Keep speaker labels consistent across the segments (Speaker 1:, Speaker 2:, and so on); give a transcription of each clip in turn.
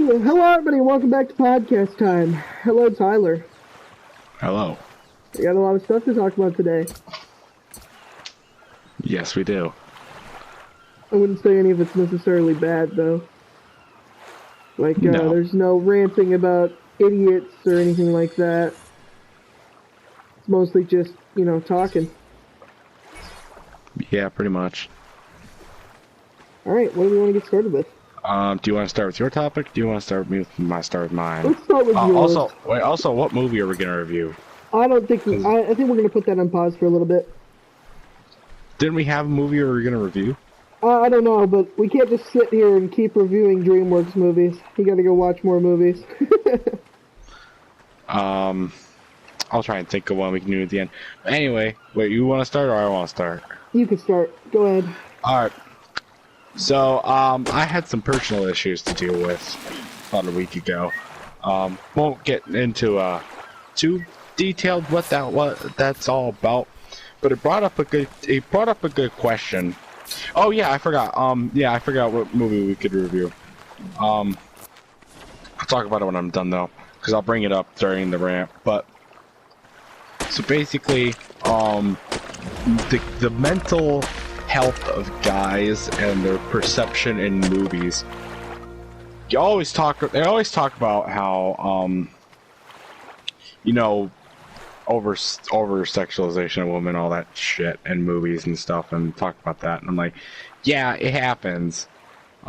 Speaker 1: Hello, everybody. Welcome back to podcast time. Hello, Tyler.
Speaker 2: Hello.
Speaker 1: We got a lot of stuff to talk about today.
Speaker 2: Yes, we do.
Speaker 1: I wouldn't say any of it's necessarily bad, though. Like,
Speaker 2: No.
Speaker 1: there's no ranting about idiots or anything like that. It's mostly just, talking.
Speaker 2: Yeah, pretty much.
Speaker 1: Alright, what do we want to get started with?
Speaker 2: Do you want to start with your topic? Do you want to start with me? Start with mine.
Speaker 1: Let's start with yours.
Speaker 2: Also, what movie are we gonna review?
Speaker 1: I don't think I think we're going to put that on pause for a little bit.
Speaker 2: Didn't we have a movie we were gonna review?
Speaker 1: I don't know, but we can't just sit here and keep reviewing DreamWorks movies. You got to go watch more movies.
Speaker 2: I'll try and think of one we can do at the end. Anyway, wait, you want to start or I want to start?
Speaker 1: You can start. Go ahead.
Speaker 2: Alright. So, I had some personal issues to deal with about a week ago. Won't get into, too detailed what that's all about, but it brought up a good question. Oh yeah, I forgot. I forgot what movie we could review. I'll talk about it when I'm done though, because I'll bring it up during the rant. But so basically, the mental health of guys and their perception in movies. They always talk about how over sexualization of women, all that shit in movies and stuff, and talk about that. And I'm like, yeah, it happens. It's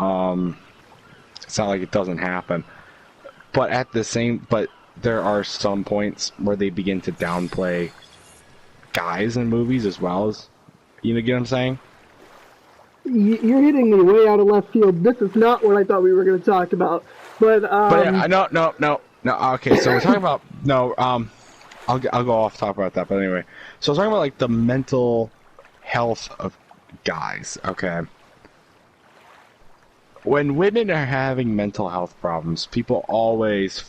Speaker 2: not like it doesn't happen, but there are some points where they begin to downplay guys in movies as well as, you get what I'm saying?
Speaker 1: You're hitting me way out of left field. This is not what I thought we were going to talk about. But
Speaker 2: yeah, no. Okay, so we're talking about I'll go off top about that, but anyway. So I was talking about like the mental health of guys. Okay. When women are having mental health problems, people always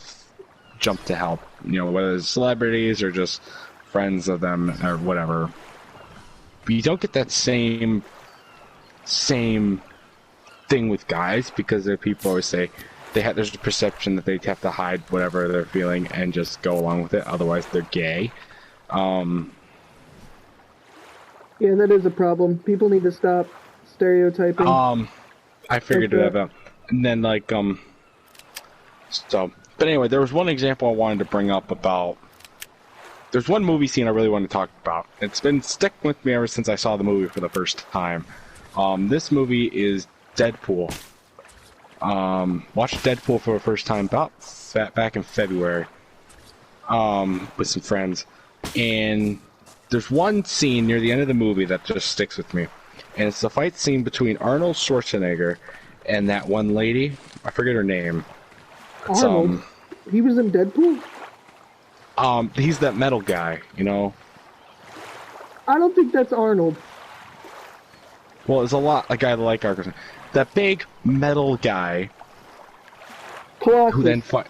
Speaker 2: jump to help. Whether it's celebrities or just friends of them or whatever. But you don't get that same thing with guys, because people always say there's a perception that they have to hide whatever they're feeling and just go along with it, otherwise they're gay.
Speaker 1: Yeah, that is a problem. People need to stop stereotyping.
Speaker 2: I figured that out. And then but anyway, there was one example I wanted to bring up about. There's one movie scene I really want to talk about. It's been sticking with me ever since I saw the movie for the first time. This movie is Deadpool. Watched Deadpool for the first time back in February, with some friends, and there's one scene near the end of the movie that just sticks with me, and it's the fight scene between Arnold Schwarzenegger and that one lady. I forget her name.
Speaker 1: Arnold? He was in Deadpool?
Speaker 2: He's that metal guy,
Speaker 1: I don't think that's Arnold.
Speaker 2: Well, there's a lot like I like Arnold. That big metal guy.
Speaker 1: Colossus.
Speaker 2: Who then fight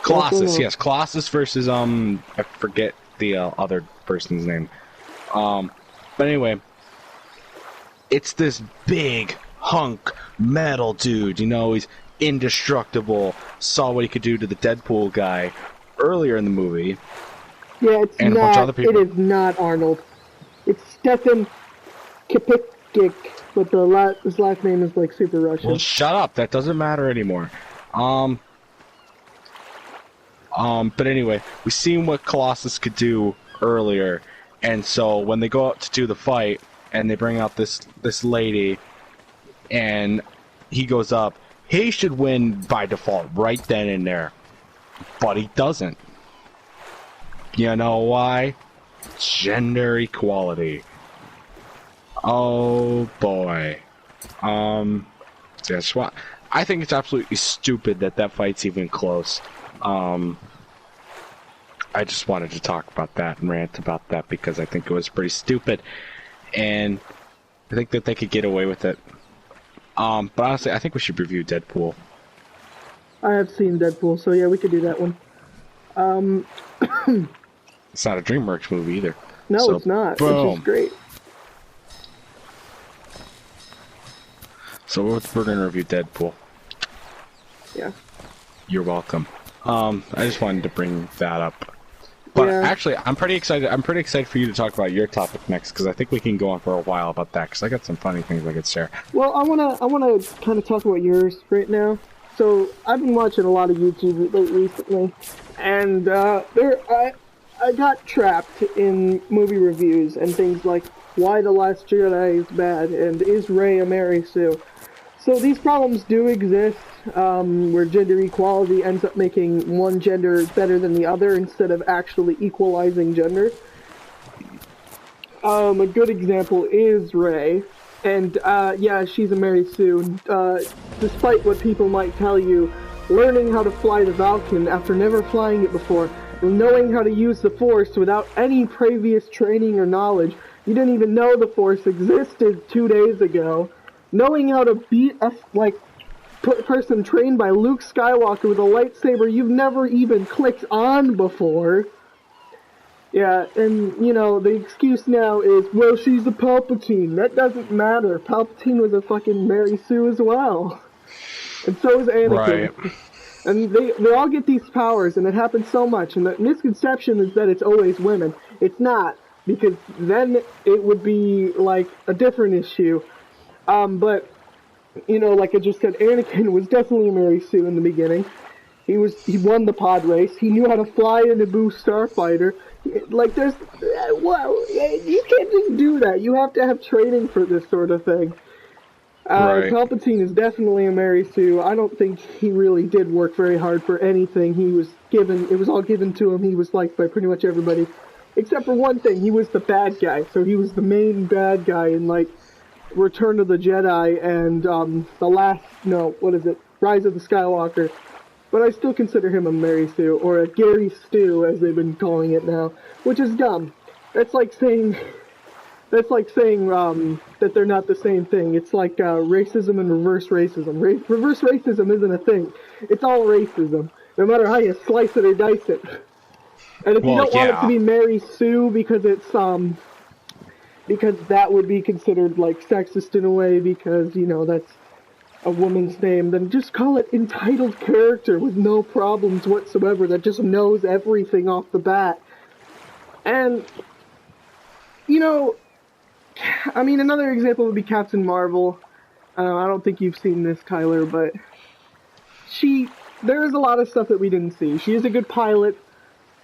Speaker 2: Colossus, yes. Colossus versus I forget the other person's name. But anyway, it's this big hunk metal dude, he's indestructible. Saw what he could do to the Deadpool guy earlier in the movie.
Speaker 1: Yeah, it's
Speaker 2: and
Speaker 1: not.
Speaker 2: A bunch of other people.
Speaker 1: It is not Arnold. It's Stefan Kapitkic, but his last name is like super Russian.
Speaker 2: Well, shut up. That doesn't matter anymore. But anyway, we seen what Colossus could do earlier, and so when they go out to do the fight, and they bring out this lady, and he goes up, he should win by default right then and there, but he doesn't. You know why? Gender equality. Oh boy. Guess what? I think it's absolutely stupid that fight's even close. I just wanted to talk about that and rant about that because I think it was pretty stupid, and I think that they could get away with it. But honestly, I think we should review Deadpool.
Speaker 1: I have seen Deadpool, so yeah, we could do that one.
Speaker 2: It's not a DreamWorks movie either.
Speaker 1: No,
Speaker 2: so,
Speaker 1: it's not.
Speaker 2: Boom.
Speaker 1: Which is great.
Speaker 2: So we're going to review Deadpool.
Speaker 1: Yeah.
Speaker 2: You're welcome. I just wanted to bring that up. But actually, I'm pretty excited. I'm pretty excited for you to talk about your topic next, because I think we can go on for a while about that. Because I got some funny things I could share.
Speaker 1: Well, I wanna kind of talk about yours right now. So I've been watching a lot of YouTube recently, and I got trapped in movie reviews and things like why The Last Jedi is bad and is Rey a Mary Sue. So these problems do exist, where gender equality ends up making one gender better than the other instead of actually equalizing gender. A good example is Rey, and yeah, she's a Mary Sue. Despite what people might tell you, learning how to fly the Falcon after never flying it before, knowing how to use the Force without any previous training or knowledge, you didn't even know the Force existed 2 days ago, knowing how to beat a person trained by Luke Skywalker with a lightsaber you've never even clicked on before. Yeah, and, you know, the excuse now is, well, she's a Palpatine. That doesn't matter. Palpatine was a fucking Mary Sue as well. And so is Anakin.
Speaker 2: Right.
Speaker 1: And they all get these powers, and it happens so much, and the misconception is that it's always women. It's not, because then it would be, like, a different issue. But, you know, like I just said, Anakin was definitely a Mary Sue in the beginning. He won the pod race. He knew how to fly a Naboo starfighter. Like, well, you can't just do that. You have to have training for this sort of thing.
Speaker 2: Right.
Speaker 1: Palpatine is definitely a Mary Sue. I don't think he really did work very hard for anything. It was all given to him. He was liked by pretty much everybody. Except for one thing, he was the bad guy. So he was the main bad guy in, like, Return of the Jedi and, Rise of the Skywalker. But I still consider him a Mary Sue, or a Gary Stew, as they've been calling it now, which is dumb. That's like saying that they're not the same thing. It's like racism and reverse racism. Reverse racism isn't a thing. It's all racism, no matter how you slice it or dice it. And if you don't want it to be Mary Sue because that would be considered like sexist in a way, because, you know, that's a woman's name, then just call it entitled character with no problems whatsoever that just knows everything off the bat. And, you know, I mean, another example would be Captain Marvel. I don't think you've seen this, Kyler, but there's a lot of stuff that we didn't see. She is a good pilot,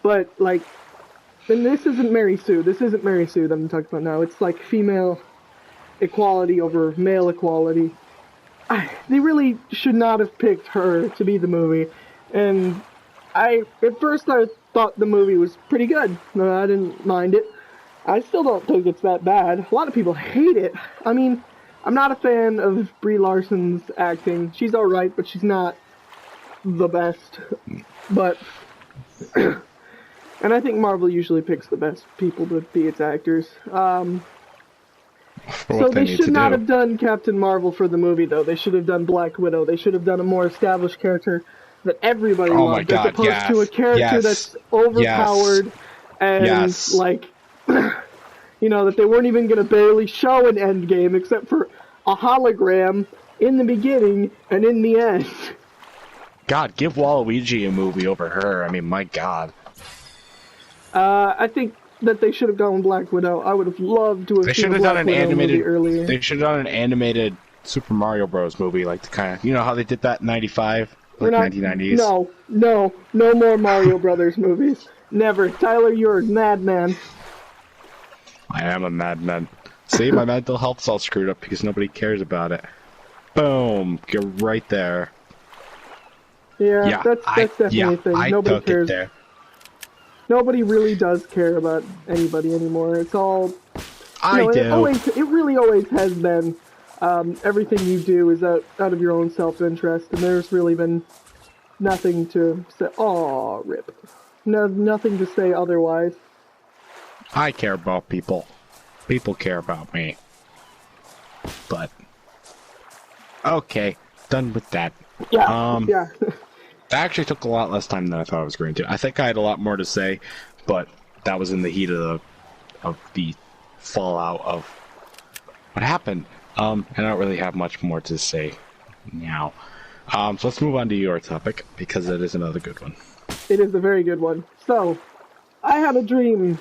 Speaker 1: but, like, and this isn't Mary Sue. This isn't Mary Sue that I'm talking about now. It's like female equality over male equality. They really should not have picked her to be the movie. And at first I thought the movie was pretty good. I didn't mind it. I still don't think it's that bad. A lot of people hate it. I mean, I'm not a fan of Brie Larson's acting. She's alright, but she's not the best. But, and I think Marvel usually picks the best people to be its actors. So they should not have done Captain Marvel for the movie, though. They should have done Black Widow. They should have done a more established character that everybody loved, as opposed to a character that's overpowered and, like, you know, that they weren't even going to barely show an Endgame except for a hologram in the beginning and in the end.
Speaker 2: God, give Waluigi a movie over her. I mean, my God.
Speaker 1: I think that they should have gone Black Widow. I would have loved to have seen a Black Widow movie earlier.
Speaker 2: They should have done an animated Super Mario Bros. Movie, like the kind of, you know how they did that in '95, like 1990s.
Speaker 1: No more Mario Brothers movies. Never. Tyler, you're a madman.
Speaker 2: I am a madman. See, my mental health's all screwed up because nobody cares about it. Boom, you're right there.
Speaker 1: Yeah, that's definitely a thing. Nobody cares. There. Nobody really does care about anybody anymore. It's all... It really always has been. Everything you do is out of your own self-interest, and there's really been nothing to say... Aw, rip. No, nothing to say otherwise.
Speaker 2: I care about people. People care about me. But... Okay, done with that.
Speaker 1: Yeah.
Speaker 2: That actually took a lot less time than I thought it was going to. I think I had a lot more to say, but that was in the heat of the fallout of what happened. And I don't really have much more to say now. So let's move on to your topic, because it is another good one.
Speaker 1: It is a very good one. So, I had a dream.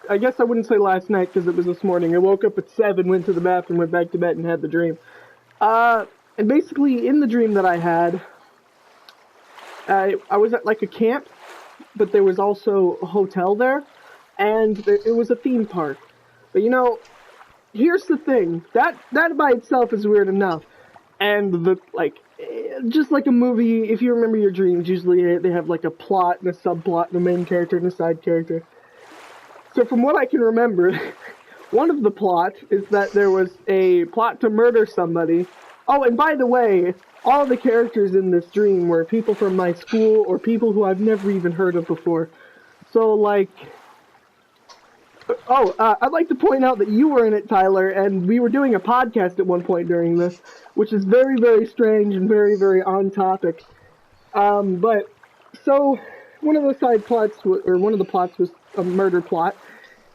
Speaker 1: I guess I wouldn't say last night because it was this morning. I woke up at 7, went to the bathroom, went back to bed, and had the dream. And basically, in the dream that I had, I was at like a camp, but there was also a hotel there, and it was a theme park. But you know, here's the thing. That by itself is weird enough. And just like a movie, if you remember your dreams, usually they have like a plot and a subplot and a main character and a side character. So from what I can remember, one of the plots is that there was a plot to murder somebody. Oh, and by the way, all the characters in this dream were people from my school or people who I've never even heard of before. So like... I'd like to point out that you were in it, Tyler, and we were doing a podcast at one point during this, which is very, very strange and very, very on topic. But, so, one of the side plots, or one of the plots was a murder plot,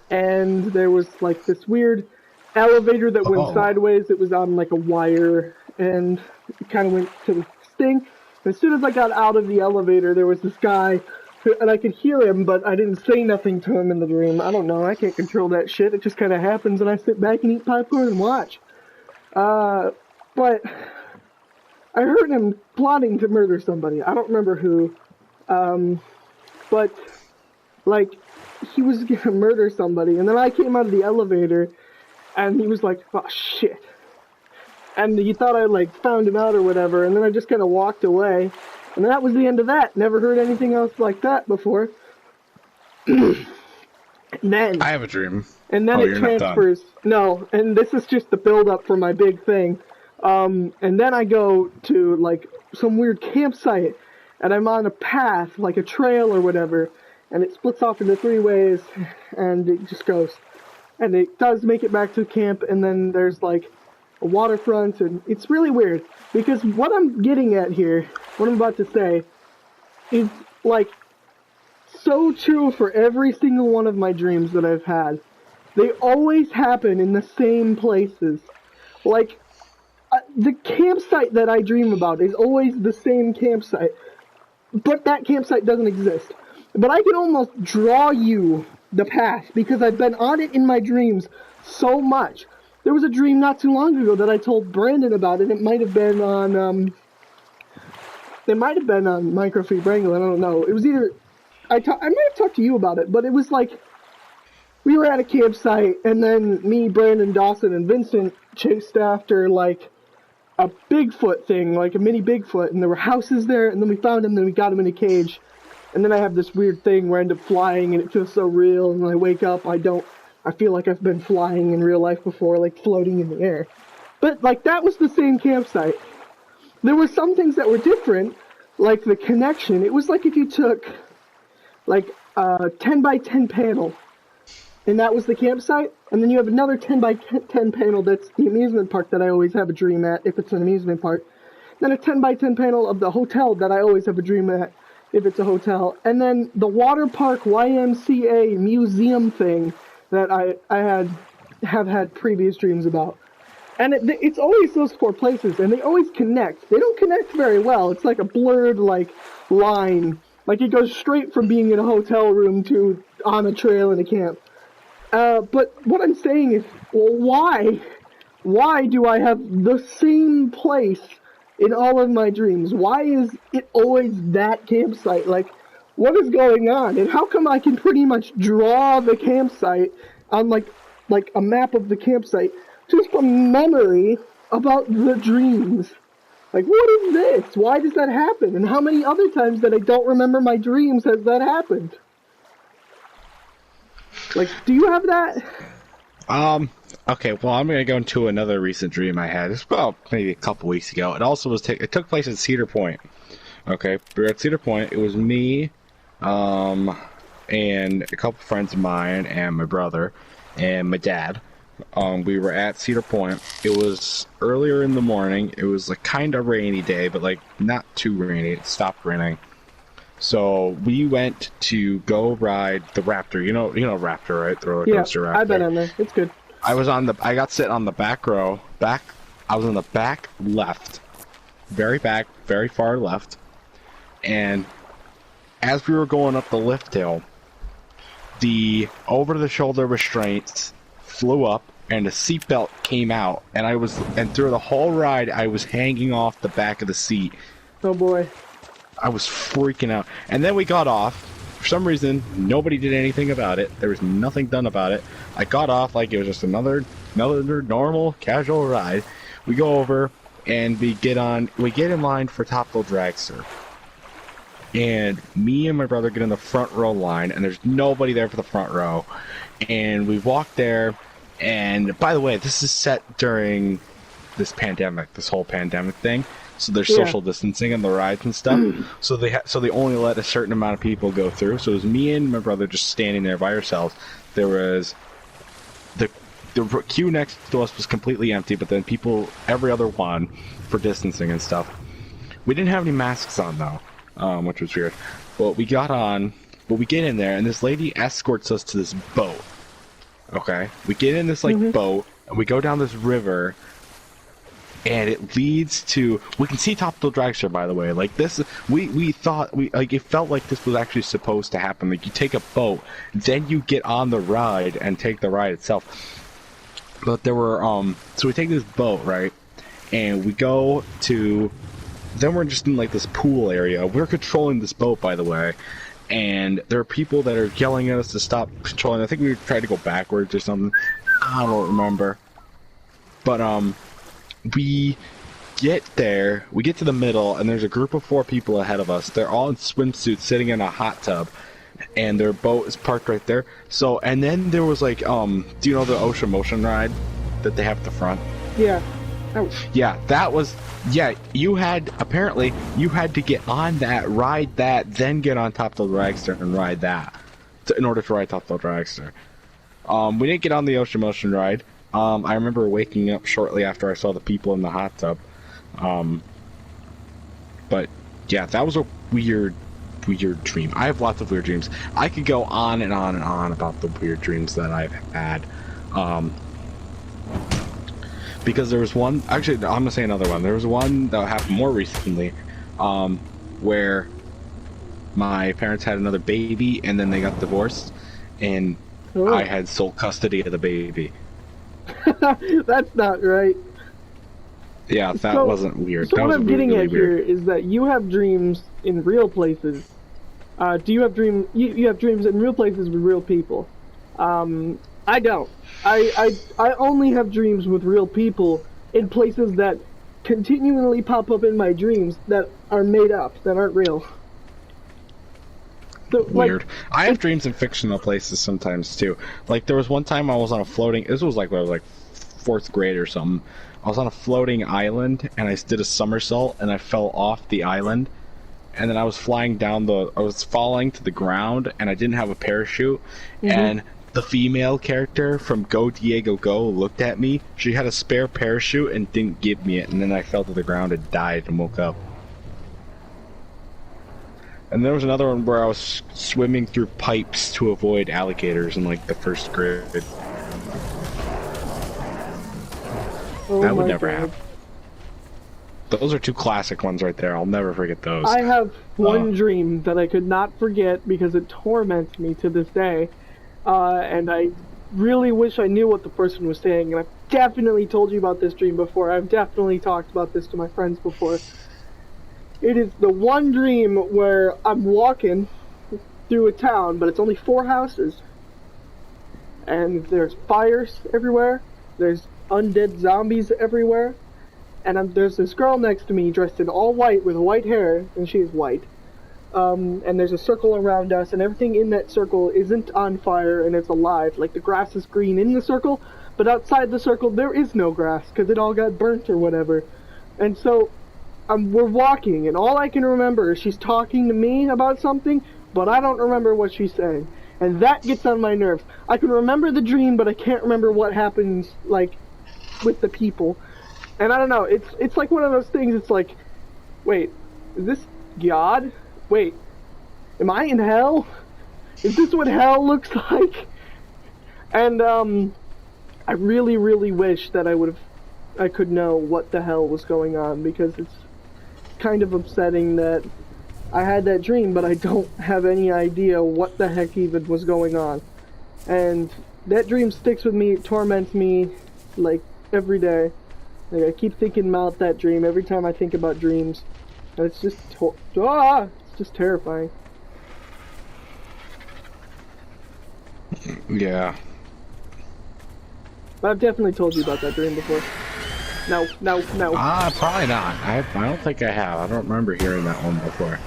Speaker 1: and there was, like, this weird elevator that went sideways. It was on, like, a wire, and it kind of went to the sting. As soon as I got out of the elevator, there was this guy... And I could hear him, but I didn't say nothing to him in the dream. I don't know. I can't control that shit. It just kind of happens, and I sit back and eat popcorn and watch. But I heard him plotting to murder somebody. I don't remember who. But, like, he was going to murder somebody. And then I came out of the elevator, and he was like, oh, shit. And he thought I, like, found him out or whatever. And then I just kind of walked away. And that was the end of that. Never heard anything else like that before. Then
Speaker 2: I have a dream.
Speaker 1: And then it transfers. No, and this is just the build-up for my big thing. And then I go to, like, some weird campsite, and I'm on a path, like a trail or whatever, and it splits off into 3 ways, and it just goes. And it does make it back to camp, and then there's, like, a waterfront, and it's really weird. Because what I'm getting at here, what I'm about to say, is, like, so true for every single one of my dreams that I've had. They always happen in the same places. Like, the campsite that I dream about is always the same campsite. But that campsite doesn't exist. But I can almost draw you the path, because I've been on it in my dreams so much. There was a dream not too long ago that I told Brandon about, and it might have been on, Microfree Brangle, I don't know. It was either, I might have talked to you about it, but it was like, we were at a campsite, and then me, Brandon, Dawson, and Vincent chased after, like, a Bigfoot thing, like a mini Bigfoot, and there were houses there, and then we found him, and then we got him in a cage, and then I have this weird thing where I end up flying, and it feels so real, and when I wake up, I feel like I've been flying in real life before, like floating in the air. But, like, that was the same campsite. There were some things that were different, like the connection. It was like if you took, like, a 10 by 10 panel, and that was the campsite, and then you have another 10 by 10 panel that's the amusement park that I always have a dream at, if it's an amusement park. Then a 10 by 10 panel of the hotel that I always have a dream at, if it's a hotel. And then the water park YMCA museum thing that I have had previous dreams about. And it's always those 4 places, and they always connect. They don't connect very well. It's like a blurred, like, line. Like, it goes straight from being in a hotel room to on a trail in a camp. But what I'm saying is, well, why? Why do I have the same place in all of my dreams? Why is it always that campsite? Like, what is going on? And how come I can pretty much draw the campsite on, like a map of the campsite just from memory about the dreams? Like, what is this? Why does that happen? And how many other times that I don't remember my dreams has that happened? Like, do you have that?
Speaker 2: Okay, well, I'm gonna go into another recent dream I had. It's about maybe a couple weeks ago. It also it took place at Cedar Point. Okay, we were at Cedar Point. It was me, and a couple friends of mine, and my brother, and my dad. We were at Cedar Point. It was earlier in the morning. It was like kind of rainy day, but like not too rainy. It stopped raining. So we went to go ride the Raptor. You know Raptor, right? The roller coaster Raptor.
Speaker 1: I've been on there. It's good.
Speaker 2: I got sitting on the back row. I was on the back left, very back, very far left. And as we were going up the lift hill, the over-the-shoulder restraints flew up, and the seatbelt came out, and through the whole ride, I was hanging off the back of the seat.
Speaker 1: Oh boy.
Speaker 2: I was freaking out. And then we got off. For some reason, nobody did anything about it. There was nothing done about it. I got off like it was just another normal, casual ride. We go over, and we get in line for Top Thrill Dragster. And me and my brother get in the front row line, and there's nobody there for the front row. And we walk there, and by the way, this is set during this whole pandemic thing. So there's social distancing on the rides and stuff. So they only let a certain amount of people go through. So it was me and my brother just standing there by ourselves. There was the queue next to us was completely empty, but then people every other one for distancing and stuff. We didn't have any masks on though, which was weird. But we get in there, and this lady escorts us to this boat. Okay, we get in this boat, and we go down this river. And it leads to, we can see Top Thrill Dragster, by the way. Like this, we thought, it felt like this was actually supposed to happen. Like you take a boat, then you get on the ride and take the ride itself. But there were, so we take this boat, right? And we go to, then we're just in like this pool area. We're controlling this boat, by the way. And there are people that are yelling at us to stop controlling. I think we tried to go backwards or something. I don't remember. But, we get there, we get to the middle, and there's a group of 4 people ahead of us. They're all in swimsuits sitting in a hot tub, and their boat is parked right there. So, and then there was like, do you know the Ocean Motion ride that they have at the front?
Speaker 1: Yeah. Ouch.
Speaker 2: Yeah, you had to get on that, ride that, then get on Top Thrill Dragster and ride that in order to ride Top Thrill Dragster. We didn't get on the Ocean Motion ride. I remember waking up shortly after I saw the people in the hot tub. But yeah, that was a weird dream. I have lots of weird dreams. I could go on and on and on about the weird dreams that I've had. Because there was one, actually, I'm gonna say another one. There was one that happened more recently, where my parents had another baby and then they got divorced, and I had sole custody of the baby.
Speaker 1: That's not right.
Speaker 2: Yeah, that wasn't weird.
Speaker 1: So
Speaker 2: that
Speaker 1: what
Speaker 2: was
Speaker 1: I'm getting
Speaker 2: really
Speaker 1: at
Speaker 2: weird.
Speaker 1: here is that you have dreams in real places. Do you have you have dreams in real places with real people? I don't. I only have dreams with real people in places that continually pop up in my dreams that are made up, that aren't real. So,
Speaker 2: Weird. I have dreams in fictional places sometimes too. Like there was one time I was on a floating. This was like when I was like 4th grade or something. I was on a floating island and I did a somersault and I fell off the island, and then I was falling to the ground and I didn't have a parachute, and the female character from Go Diego Go looked at me. She had a spare parachute and didn't give me it, and then I fell to the ground and died and woke up. And there was another one where I was swimming through pipes to avoid alligators in like the 1st grade. That would never happen. Those are 2 classic ones right there. I'll never forget those.
Speaker 1: I have one dream that I could not forget because it torments me to this day. And I really wish I knew what the person was saying. And I've definitely told you about this dream before. I've definitely talked about this to my friends before. It is the one dream where I'm walking through a town, but it's only 4 houses. And there's fires everywhere. There's undead zombies everywhere. And there's this girl next to me dressed in all white with white hair, and she is white. And there's a circle around us, and everything in that circle isn't on fire, and it's alive. Like, the grass is green in the circle, but outside the circle there is no grass, because it all got burnt or whatever. And so, we're walking, and all I can remember is she's talking to me about something, but I don't remember what she's saying. And that gets on my nerves. I can remember the dream, but I can't remember what happens, like, with the people. And I don't know, it's like one of those things, it's like, wait, is this God? Wait, am I in hell? Is this what hell looks like? And, I really, really wish that I could know what the hell was going on, because kind of upsetting that I had that dream, but I don't have any idea what the heck even was going on. And that dream sticks with me, it torments me, like, every day. Like, I keep thinking about that dream every time I think about dreams. And it's just, it's just terrifying.
Speaker 2: Yeah.
Speaker 1: But I've definitely told you about that dream before. No.
Speaker 2: Probably not. I don't think I have. I don't remember hearing that one before.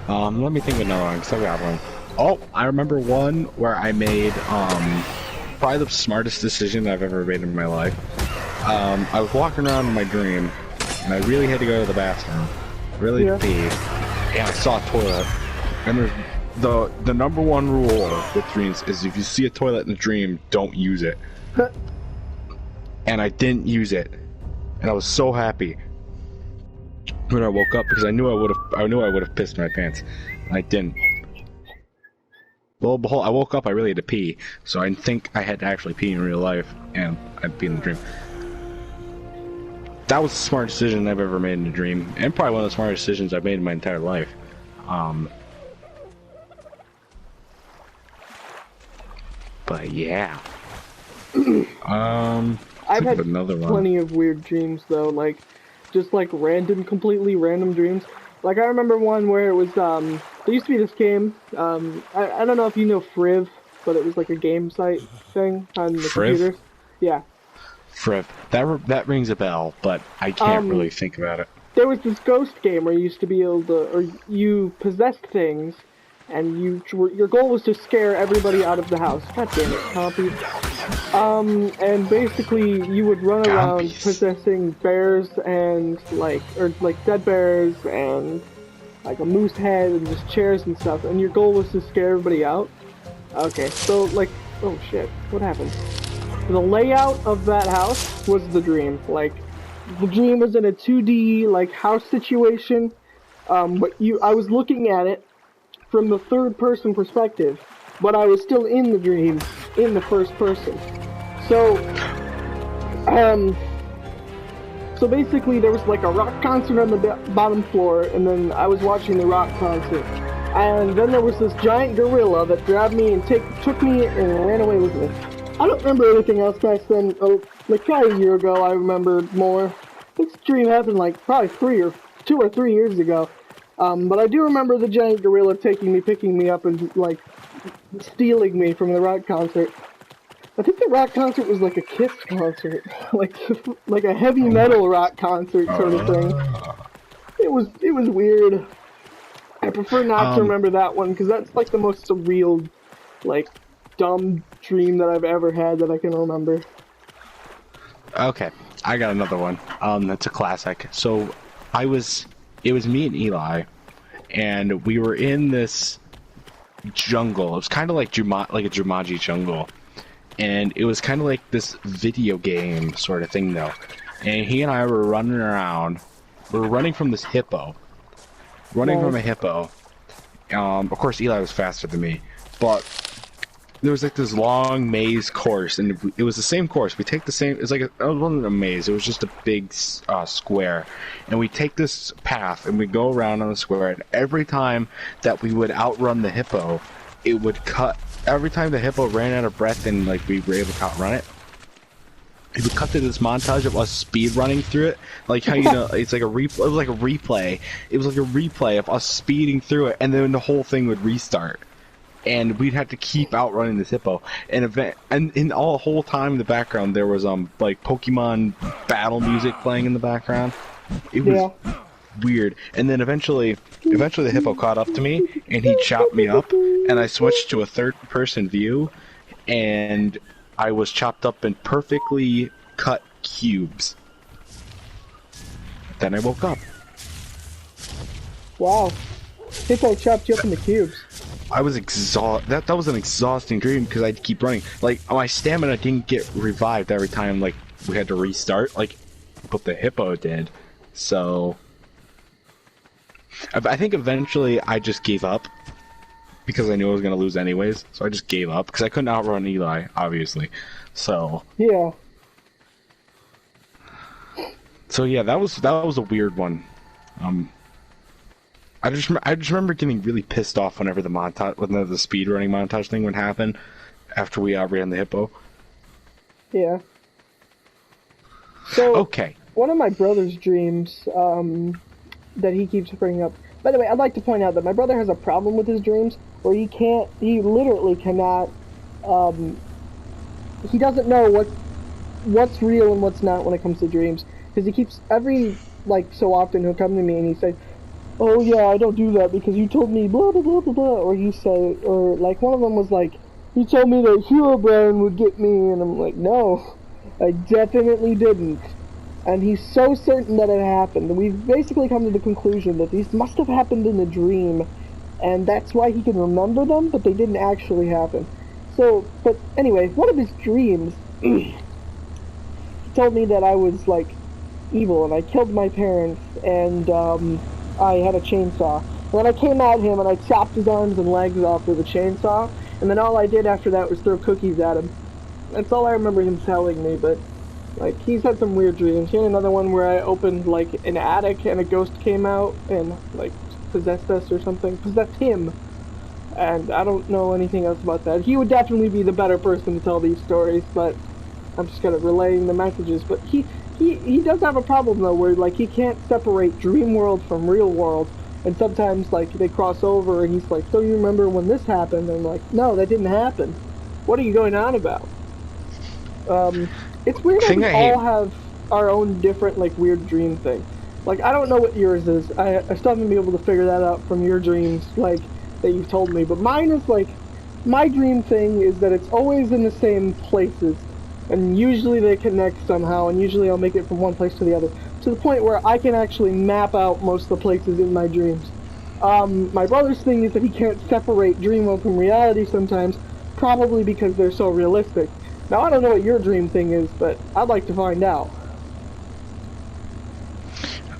Speaker 2: Let me think of another one, because I got one. Oh, I remember one where I made, probably the smartest decision I've ever made in my life. I was walking around in my dream, and I really had to go to the bathroom. Really pee. And I saw a toilet. And there's the number one rule with dreams is if you see a toilet in a dream, don't use it. And I didn't use it. And I was so happy when I woke up because I knew I would have pissed my pants. And I didn't. Well, behold, I woke up, I really had to pee, so I didn't think I had to actually pee in real life, and I'd pee in the dream. That was the smartest decision I've ever made in a dream, and probably one of the smartest decisions I've made in my entire life. But yeah.
Speaker 1: I've had
Speaker 2: another one.
Speaker 1: plenty of weird dreams though, like just like completely random dreams. Like I remember one where it was there used to be this game. I don't know if you know Friv, but it was like a game site thing on the computer. Yeah.
Speaker 2: Friv. That rings a bell, but I can't really think about it.
Speaker 1: There was this ghost game where you used to be able to, or you possessed things, and your goal was to scare everybody out of the house. God damn it, Compy. And basically you would run around possessing bears and like dead bears and like a moose head and just chairs and stuff, and your goal was to scare everybody out. Okay, so like, oh shit, what happened? The layout of that house was the dream. Like, the dream was in a 2D like house situation, but I was looking at it from the third person perspective, but I was still in the dream in the first person. So basically there was like a rock concert on the bottom floor, and then I was watching the rock concert. And then there was this giant gorilla that grabbed me and took me and ran away with me. I don't remember anything else back then. Like probably a year ago I remembered more. This dream happened like probably 2 or 3 years ago. But I do remember the giant gorilla picking me up and like stealing me from the rock concert. I think the rock concert was like a Kiss concert, like a heavy metal rock concert sort of thing. It was weird. I prefer not to remember that one because that's like the most surreal, like dumb dream that I've ever had that I can remember.
Speaker 2: Okay, I got another one. That's a classic. So it was me and Eli, and we were in this jungle. It was kind of like a Jumanji jungle. And it was kind of like this video game sort of thing, though. And he and I were running around. We were running from this hippo. From a hippo. Of course, Eli was faster than me. But there was like this long maze course, and it was the same course. We take the same. It's like it wasn't a maze. It was just a big square, and we take this path and we go around on the square. And every time that we would outrun the hippo, it would cut. Every time the hippo ran out of breath and like we were able to outrun it, it would cut to this montage of us speed running through it. Like how it's like a replay. It was like a replay. It was like a replay of us speeding through it, and then the whole thing would restart. And we'd have to keep outrunning this hippo. And in all the whole time in the background there was like Pokemon battle music playing in the background. It was weird. And then eventually the hippo caught up to me and he chopped me up, and I switched to a third person view, and I was chopped up in perfectly cut cubes. Then I woke up.
Speaker 1: Wow. Hippo chopped you up into cubes.
Speaker 2: I was exhausted. That was an exhausting dream because I'd keep running. Like, my stamina didn't get revived every time, like, we had to restart, like, but the hippo did. So I think eventually I just gave up because I knew I was going to lose anyways. So I just gave up because I couldn't outrun Eli, obviously. So
Speaker 1: yeah.
Speaker 2: So yeah, that was a weird one. I just remember getting really pissed off whenever the montage, when the speedrunning montage thing would happen after we ran the hippo.
Speaker 1: Yeah. So,
Speaker 2: Okay.
Speaker 1: one of my brother's dreams, that he keeps bringing up. By the way, I'd like to point out that my brother has a problem with his dreams, where he literally cannot, he doesn't know what's real and what's not when it comes to dreams. Because he keeps, so often he'll come to me and he say, oh yeah, I don't do that because you told me blah blah blah blah blah, or one of them was like, you told me that Herobrine would get me, and I'm like, no, I definitely didn't. And he's so certain that it happened. And we've basically come to the conclusion that these must have happened in a dream, and that's why he can remember them, but they didn't actually happen. So, but anyway, one of his dreams, he told me that I was, evil, and I killed my parents, and, I had a chainsaw. And then I came at him, and I chopped his arms and legs off with a chainsaw, and then all I did after that was throw cookies at him. That's all I remember him telling me, but... he's had some weird dreams. He had another one where I opened, an attic and a ghost came out and, possessed us or something. Possessed him. And I don't know anything else about that. He would definitely be the better person to tell these stories, but I'm just kind of relaying the messages. But he does have a problem, though, where, he can't separate dream world from real world. And sometimes, they cross over and he's like, so you remember when this happened? And I'm like, no, that didn't happen. What are you going on about? It's weird how we all have our own different, weird dream thing. I don't know what yours is. I still haven't been able to figure that out from your dreams, that you've told me. But mine is, my dream thing is that it's always in the same places. And usually they connect somehow, and usually I'll make it from one place to the other. To the point where I can actually map out most of the places in my dreams. My brother's thing is that he can't separate dream world from reality sometimes, probably because they're so realistic. Now, I don't know what your dream thing is, but I'd like to find out.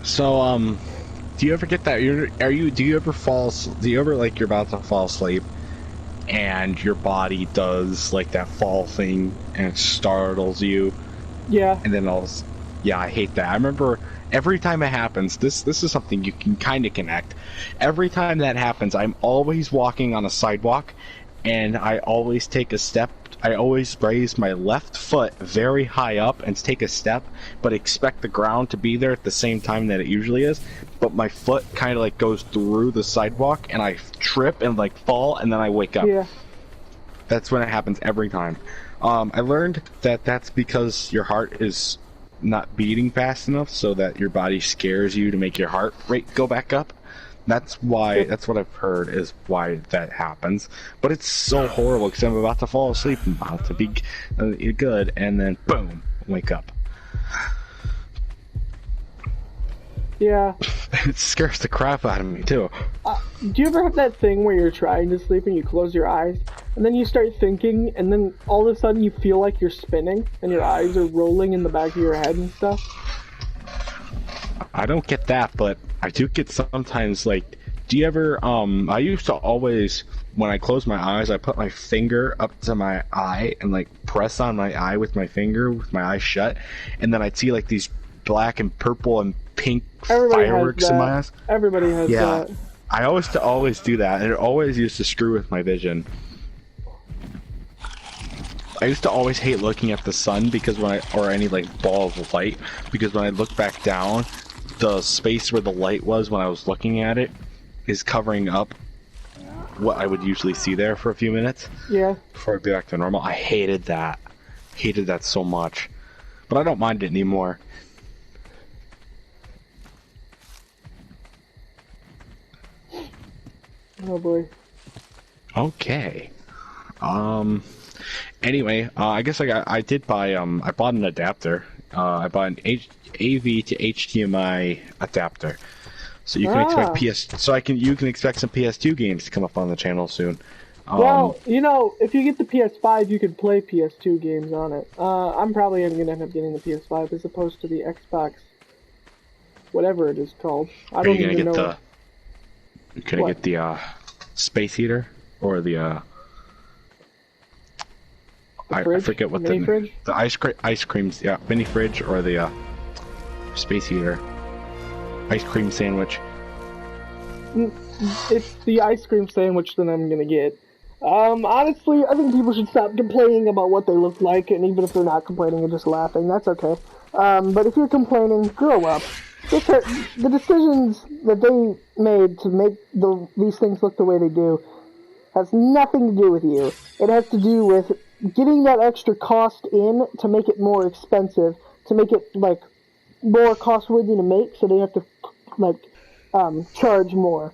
Speaker 2: So, do you ever get that? Do you ever you're about to fall asleep and your body does, that fall thing and it startles you?
Speaker 1: Yeah.
Speaker 2: And then yeah, I hate that. I remember every time it happens, this is something you can kind of connect. Every time that happens, I'm always walking on a sidewalk and I always take a step. I always raise my left foot very high up and take a step, but expect the ground to be there at the same time that it usually is. But my foot kind of goes through the sidewalk and I trip and fall and then I wake up.
Speaker 1: Yeah.
Speaker 2: That's when it happens every time. I learned that that's because your heart is not beating fast enough so that your body scares you to make your heart rate go back up. That's what I've heard is why that happens. But it's so horrible because I'm about to fall asleep, I'm about to be good, and then boom, wake up.
Speaker 1: Yeah.
Speaker 2: It scares the crap out of me too.
Speaker 1: Do you ever have that thing where you're trying to sleep and you close your eyes, and then you start thinking, and then all of a sudden you feel like you're spinning, and your eyes are rolling in the back of your head and stuff?
Speaker 2: I don't get that, but I do get sometimes, do you ever, I used to always, when I close my eyes, I put my finger up to my eye and, press on my eye with my finger, with my eyes shut, and then I'd see, these black and purple and pink fireworks in my eyes.
Speaker 1: Everybody has that.
Speaker 2: I always do that, and it always used to screw with my vision. I used to always hate looking at the sun because or any ball of light, because when I look back down, the space where the light was when I was looking at it is covering up what I would usually see there for a few minutes.
Speaker 1: Yeah.
Speaker 2: Before I'd be back to normal. I hated that. Hated that so much. But I don't mind it anymore.
Speaker 1: Oh boy.
Speaker 2: Okay. Anyway, I guess I did buy I bought an adapter. I bought an AV to HDMI adapter. So you can expect you can expect some PS2 games to come up on the channel soon.
Speaker 1: Well, if you get the PS5, you could play PS2 games on it. I'm probably going to end up getting the PS5 as opposed to the Xbox, whatever it is called. I don't even know.
Speaker 2: You're gonna get the space heater or the I forget what
Speaker 1: mini fridge?
Speaker 2: The ice creams, yeah, mini fridge or the space heater, ice cream sandwich.
Speaker 1: it's the ice cream sandwich that I'm gonna get. Honestly, I think people should stop complaining about what they look like, and even if they're not complaining and just laughing, that's okay. But if you're complaining, grow up. The decisions that they made to make these things look the way they do has nothing to do with you. It has to do with getting that extra cost in to make it more expensive, to make it, like, more cost-worthy to make, so they have to, like, charge more.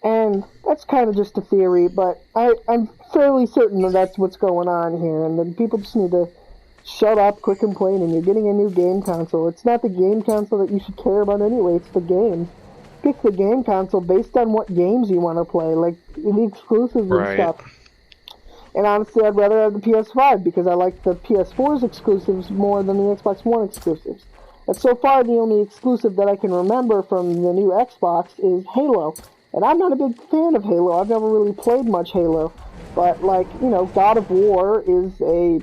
Speaker 1: And that's kind of just a theory, but I'm fairly certain that that's what's going on here, and then people just need to shut up, quit complaining. You're getting a new game console. It's not the game console that you should care about anyway, it's the games. Pick the game console based on what games you want to play, like the exclusives and stuff. And honestly, I'd rather have the PS5 because I like the PS4's exclusives more than the Xbox One exclusives. And so far, the only exclusive that I can remember from the new Xbox is Halo. And I'm not a big fan of Halo. I've never really played much Halo. But, like, you know, God of War is a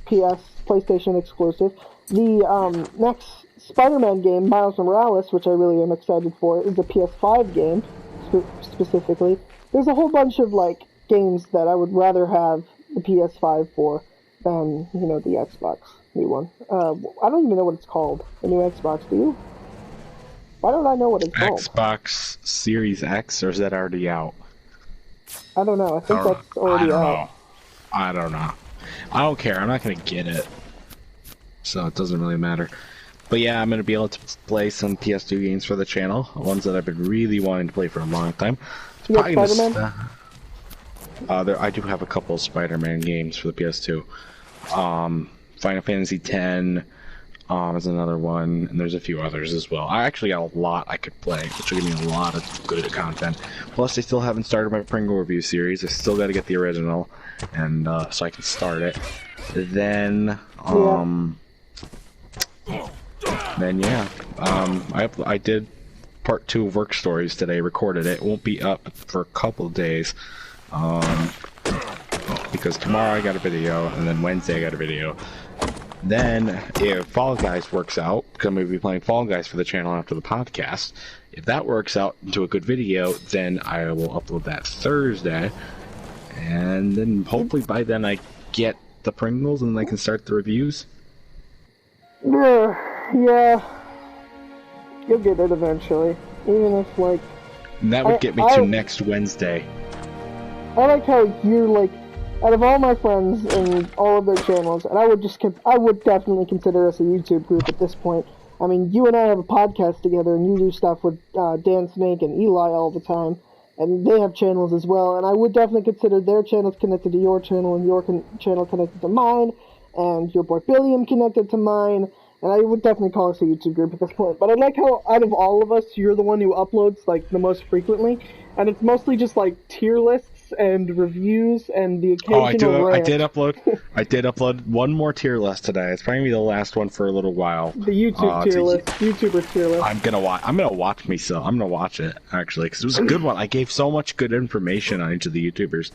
Speaker 1: PlayStation exclusive. The next Spider-Man game, Miles Morales, which I really am excited for, is a PS5 game, specifically. There's a whole bunch of, like, games that I would rather have the PS5 for than, you know, the Xbox new one. I don't even know what it's called, the new Xbox, do you? Why don't I know what it's called?
Speaker 2: Xbox Series X, or is that already out?
Speaker 1: I don't know, I think that's already out.
Speaker 2: I don't know. I don't care, I'm not gonna get it. So it doesn't really matter. But yeah, I'm gonna be able to play some PS2 games for the channel, ones that I've been really wanting to play for a long time.
Speaker 1: You got Spider-Man?
Speaker 2: I do have a couple of Spider-Man games for the PS2. Final Fantasy X is another one, and there's a few others as well. I actually got a lot I could play, which will give me a lot of good content. Plus, I still haven't started my Pringle review series. I still got to get the original, and so I can start it. Then, I did part 2 of Work Stories today. Recorded it. It won't be up for a couple of days. Because tomorrow I got a video, and then Wednesday I got a video. Then, if Fall Guys works out, because I'm going to be playing Fall Guys for the channel after the podcast, if that works out into a good video, then I will upload that Thursday. And then hopefully by then I get the Pringles and I can start the reviews.
Speaker 1: Yeah. You'll get it eventually. Even if, like...
Speaker 2: And that would get me to next Wednesday.
Speaker 1: I like how you're, like, out of all my friends and all of their channels, and I would definitely consider us a YouTube group at this point. I mean, you and I have a podcast together, and you do stuff with Dan Snake and Eli all the time, and they have channels as well, and I would definitely consider their channels connected to your channel, and your channel connected to mine, and your boy Billiam connected to mine, and I would definitely call us a YouTube group at this point. But I like how, out of all of us, you're the one who uploads, like, the most frequently, and it's mostly just, like, tier lists and reviews and the occasional rant.
Speaker 2: I did upload one more tier list today. It's probably the last one for a little while.
Speaker 1: The YouTube tier list. YouTuber tier list.
Speaker 2: I'm gonna watch myself. I'm gonna watch it, actually, because it was a good one. I gave so much good information on each of the YouTubers.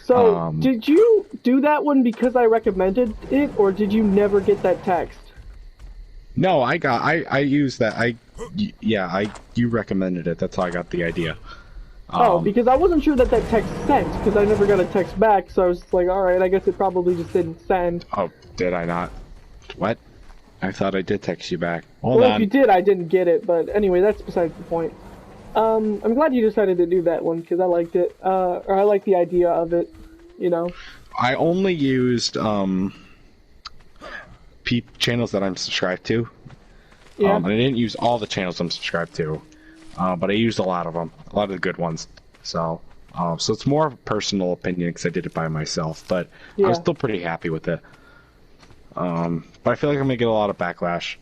Speaker 1: So, did you do that one because I recommended it, or did you never get that text?
Speaker 2: No, I used that. You recommended it. That's how I got the idea.
Speaker 1: Because I wasn't sure that text sent, because I never got a text back, so I was like, alright, I guess it probably just didn't send.
Speaker 2: Oh, did I not? What? I thought I did text you back. Hold
Speaker 1: on.
Speaker 2: If
Speaker 1: you did, I didn't get it, but anyway, that's besides the point. I'm glad you decided to do that one, because I liked it, or I like the idea of it, you know.
Speaker 2: I only used, channels that I'm subscribed to.
Speaker 1: Yeah.
Speaker 2: And I didn't use all the channels I'm subscribed to. But I used a lot of them, a lot of the good ones. So it's more of a personal opinion because I did it by myself. But I was still pretty happy with it. But I feel like I'm gonna get a lot of backlash.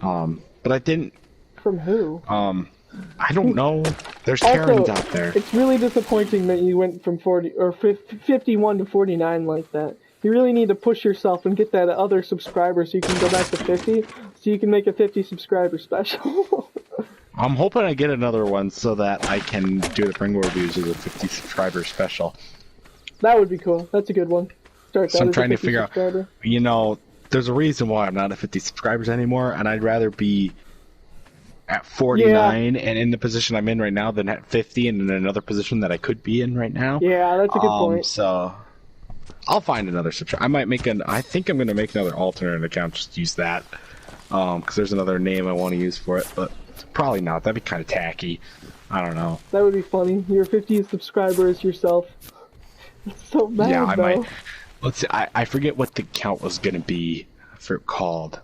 Speaker 2: But I didn't.
Speaker 1: From who?
Speaker 2: I don't know. There's Karens out there.
Speaker 1: It's really disappointing that you went from 51 to 49 like that. You really need to push yourself and get that other subscriber so you can go back to 50, so you can make a 50 subscriber special.
Speaker 2: I'm hoping I get another one so that I can do the Pringle reviews as a 50 subscriber special.
Speaker 1: That would be cool. That's a good one. Start that.
Speaker 2: So I'm trying to figure out, you know, there's a reason why I'm not at 50 subscribers anymore, and I'd rather be at 49 and in the position I'm in right now than at 50 and in another position that I could be in right now.
Speaker 1: Yeah, that's a good point.
Speaker 2: So I'll find another subscriber. I think I'm going to make another alternate account, just use that. Because there's another name I want to use for it, but probably not. That'd be kind of tacky. I don't know.
Speaker 1: That would be funny. Your 50th subscriber is yourself. That's so bad,
Speaker 2: yeah, I
Speaker 1: though.
Speaker 2: might. Let's see. I forget what the count was going to be for called.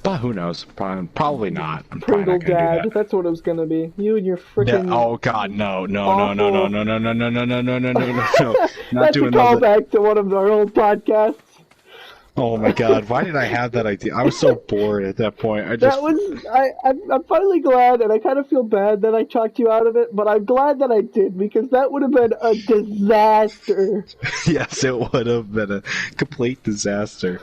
Speaker 2: But who knows? Probably not. I'm probably
Speaker 1: Pringle
Speaker 2: not gonna
Speaker 1: Dad.
Speaker 2: do that.
Speaker 1: That's what it was gonna be. You and your freaking.
Speaker 2: Oh God, no! Not
Speaker 1: That's
Speaker 2: doing
Speaker 1: a
Speaker 2: those.
Speaker 1: callback to one of our old podcasts.
Speaker 2: Oh my God! Why did I have that idea? I was so bored at that point.
Speaker 1: I'm finally glad, and I kind of feel bad that I talked you out of it, but I'm glad that I did, because that would have been a disaster.
Speaker 2: Yes, it would have been a complete disaster.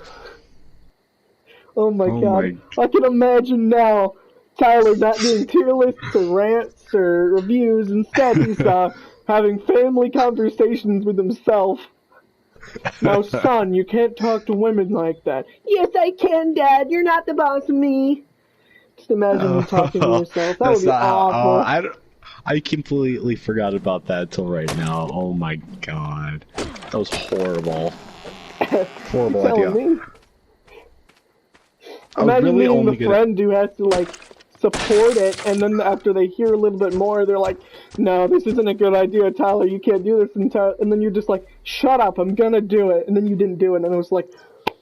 Speaker 1: Oh my God. I can imagine now Tyler not doing tier lists or rants or reviews. Instead, he's having family conversations with himself. Now, son, you can't talk to women like that. Yes, I can, Dad. You're not the boss of me. Just imagine you talking to yourself. That would be awful.
Speaker 2: I completely forgot about that until right now. Oh my God. That was horrible. Horrible idea.
Speaker 1: Me? Imagine being the friend who has to, like, support it, and then after they hear a little bit more, they're like, no, this isn't a good idea, Tyler, you can't do this, and then you're just like, shut up, I'm gonna do it, and then you didn't do it, and it was like,